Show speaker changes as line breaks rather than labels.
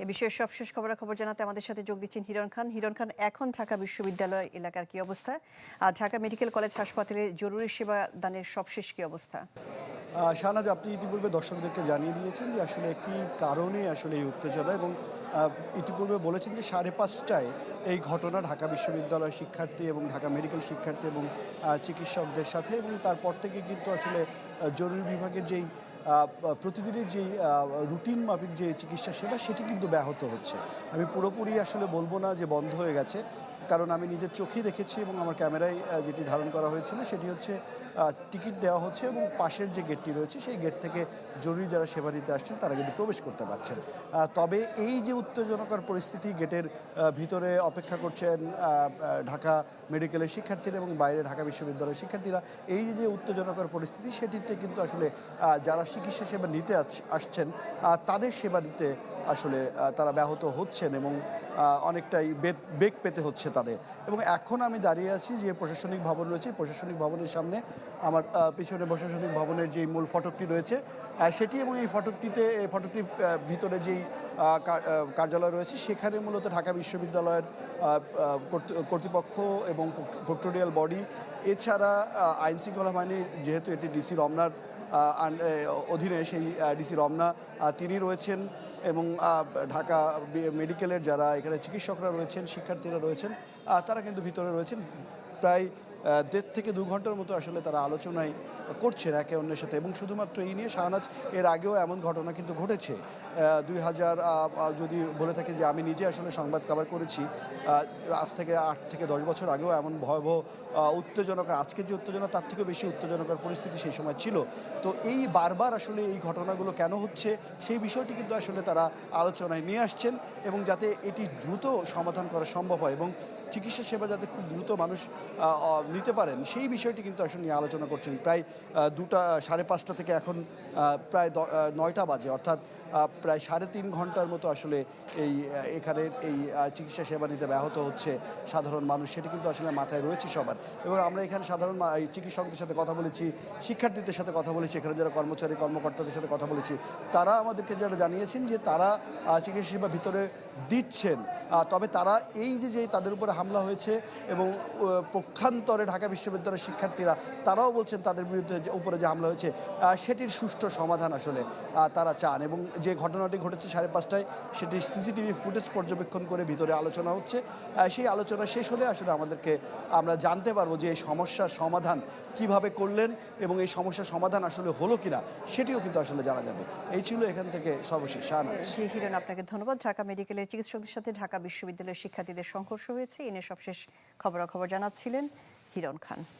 এ বিষয়ে সবশেষ খবরাখবর জানাতে আমাদের সাথে যোগ দিচ্ছেন হিরণ খান। হিরণ খান, এখন ঢাকা বিশ্ববিদ্যালয় এলাকার কি অবস্থা, আর ঢাকা মেডিকেল কলেজ হাসপাতালে জরুরি সেবা দানের সবশেষ কি অবস্থা?
শাহনাজ, আপনি ইতিপূর্বে দর্শকদেরকে জানিয়ে দিয়েছেন যে আসলে কি কারণে আসলে এই উত্তেজনা, এবং ইতিপূর্বে বলেছেন যে 5:30টায় এই ঘটনা ঢাকা বিশ্ববিদ্যালয়ের শিক্ষার্থী এবং ঢাকা মেডিকেল শিক্ষার্থী এবং চিকিৎসকদের সাথে, এবং তারপর থেকে কিন্তু আসলে জরুরি বিভাগের যেই প্রতিদিনের যেই রুটিন মাফিক যে চিকিৎসা সেবা সেটি কিন্তু ব্যাহত হচ্ছে। আমি পুরোপুরি আসলে বলবো না যে বন্ধ হয়ে গেছে, কারণ আমি নিজের চোখেই দেখেছি এবং আমার ক্যামেরায় যেটি ধারণ করা হয়েছিল সেটি হচ্ছে টিকিট দেওয়া হচ্ছে এবং পাশের যে গেটটি রয়েছে সেই গেট থেকে জরুরি যারা সেবা নিতে আসছেন তারা কিন্তু প্রবেশ করতে পারছেন। তবে এই যে উত্তেজনাকর পরিস্থিতি, গেটের ভিতরে অপেক্ষা করছেন ঢাকা মেডিকেলের শিক্ষার্থীরা এবং বাইরে ঢাকা বিশ্ববিদ্যালয়ের শিক্ষার্থীরা, এই যে উত্তেজনাকর পরিস্থিতি সেটিতে কিন্তু আসলে যারা চিকিৎসা সেবা নিতে আসছেন তাদের সেবা দিতে আসলে তারা ব্যাহত হচ্ছেন এবং অনেকটাই বেগ পেতে হচ্ছে তাদের। এবং এখন আমি দাঁড়িয়ে আছি যে প্রশাসনিক ভবন রয়েছে, প্রশাসনিক ভবনের সামনে আমার পিছনে প্রশাসনিক ভবনের যেই মূল ফটকটি রয়েছে সেটি, এবং এই ফটকটির ভিতরে যেই কার্যালয় রয়েছে সেখানে মূলত ঢাকা বিশ্ববিদ্যালয়ের কর্তৃপক্ষ এবং প্রক্টোরিয়াল বডি, এছাড়া আইন শৃঙ্খলা বাহিনী, যেহেতু এটি ডিসি রমনার অধীনে, সেই ডিসি রমনা তিনি রয়েছেন, এবং ঢাকা মেডিকেলের যারা এখানে চিকিৎসকরা রয়েছেন, শিক্ষার্থীরা রয়েছেন, তারা কিন্তু ভিতরে রয়েছেন। প্রায় 1.5 থেকে 2 ঘন্টার মতো আসলে তারা আলোচনায় করছেন একে অন্যের সাথে। এবং শুধুমাত্র এই নিয়ে শাহনাজ, এর আগেও এমন ঘটনা কিন্তু ঘটেছে। 2000 যদি বলে থাকি যে আমি নিজে আসলে সংবাদ কভার করেছি, আজ থেকে 8 থেকে 10 বছর আগেও এমন ভয়াবহ উত্তেজনকর, আজকে যে উত্তেজনা তার থেকেও বেশি উত্তেজনকর পরিস্থিতি সেই সময় ছিল। তো এই বারবার আসলে এই ঘটনাগুলো কেন হচ্ছে সেই বিষয়টি কিন্তু আসলে তারা আলোচনায় নিয়ে আসছেন, এবং যাতে এটি দ্রুত সমাধান করা সম্ভব হয় এবং চিকিৎসা সেবা যাতে খুব দ্রুত মানুষ নিতে পারেন সেই বিষয়টি কিন্তু আসলে নিয়ে আলোচনা করছেন। প্রায় 5:30 থেকে এখন প্রায় 9টা বাজে, অর্থাৎ প্রায় 3.5 ঘন্টার মতো আসলে এখানে এই চিকিৎসা সেবা নিতে ব্যাহত হচ্ছে সাধারণ মানুষ, সেটি কিন্তু আসলে মাথায় রয়েছে সবার। এবং আমরা এখানে সাধারণ চিকিৎসকদের সাথে কথা বলেছি, শিক্ষার্থীদের সাথে কথা বলেছি, এখানে যারা কর্মকর্তাদের সাথে কথা বলেছি, তারা আমাদেরকে যারা জানিয়েছেন যে তারা চিকিৎসা সেবা ভিতরে দিচ্ছেন, তবে তারা এই যে তাদের উপরে হামলা হয়েছে এবং পক্ষান্তরে ঢাকা বিশ্ববিদ্যালয়ের শিক্ষার্থীরা তারাও বলছেন তাদের বিরুদ্ধে উপরে যে হামলা হয়েছে সেটির সুষ্ঠু সমাধান আসলে তারা চান। এবং যে ঘটনাটি ঘটেছে 5:30টায় সেটি সিসিটিভি ফুটেজ পর্যবেক্ষণ করে ভিতরে আলোচনা হচ্ছে। সেই আলোচনা শেষ হলে আসলে আমরা জানতে পারবো যে এই সমস্যার সমাধান কিভাবে করলেন এবং এই সমস্যার সমাধান আসলে হলো কিনা সেটিও কিন্তু আসলে জানা যাবে। এই ছিল এখান থেকে সর্বশেষ। শাহনাজ।
জি হিরণ, আপনাকে ধন্যবাদ। ঢাকা মেডিকেলের চিকিৎসকদের সাথে ঢাকা বিশ্ববিদ্যালয়ের শিক্ষার্থীদের সংঘর্ষ হয়েছে, এনে সবশেষ খবরাখবর জানাচ্ছিলেন হিরণ খান।